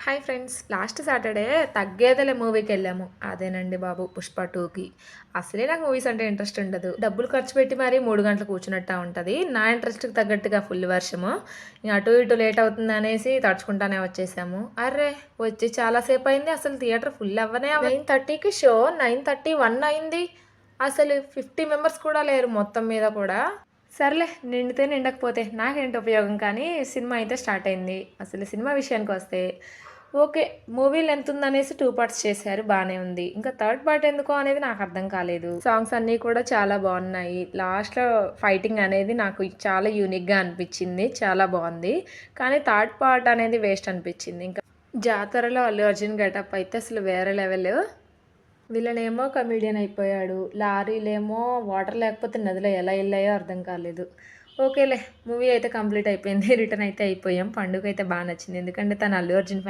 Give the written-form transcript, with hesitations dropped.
Hi friends! Last Saturday 'తగ్గేదేలే' మూవీకెళ్ళాము. అదేనండి బాబు 'పుష్ప 2కి'. అసలే నాకు మూవీస్ అంటే ఇంట్రెస్ట్ ఉండదు. డబ్బులు ఖర్చు పెట్టి మరీ 3 గంటలు కూర్చున్నట్టా ఉంటది. నా ఇంట్రెస్ట్‌కి తగ్గట్టుగా ఫుల్ వర్షము. ఇంక అటు ఇటు లేట్ అవుతుందనేసి తడుచుకుంటానే వచ్చేసాము. అర్రె! వచ్చి చాలా సేపయింది. అసలు థియేటర్ ఫుల్ అవ్వనే 9:30కి షో 9:31 అయింది. అసలు 50 మెంబర్స్ కూడా లేరు మొత్తం మీద కూడా. సర్లే నిండితే నిండకపోతే నాకేంటి ఉపయోగం కానీ సినిమా అయితే స్టార్ట్ అయింది. అసలు సినిమా విషయానికొస్తే ఓకే. మూవీ లెంత్ ఉందనేసి 2 పార్ట్స్ చేశారు బానే ఉంది. ఇంకా థర్డ్ పార్ట్ ఎందుకో అనేది నాకు అర్థం కాలేదు. సాంగ్స్ అన్నీ కూడా చాలా బావున్నాయి. లాస్ట్‌లో ఫైటింగ్ అనేది నాకు చాలా యూనిక్‌గా అనిపిచ్చింది. చాలా బావుంది. కానీ థర్డ్ పార్ట్ అనేది వేస్ట్ అనిపిచ్చింది. ఇంకా జాతరలో అల్లు అర్జున్ గెటప్ అయితే అసలు వేరే లెవెలు. వీళ్ళనేమో కమెడియన్ అయిపోయాడు. లారీలేమో వాటర్ లేకపోతే నదిలో ఎలా ఎళ్ళాయో అర్థం కాలేదు. ఓకేలే మూవీ అయితే కంప్లీట్ అయిపోయింది. రిటర్న్ అయితే అయిపోయాం. పండుగైతే బా నచ్చింది. ఎందుకంటే తను అల్లు అర్జున్ ఫ్యాన్.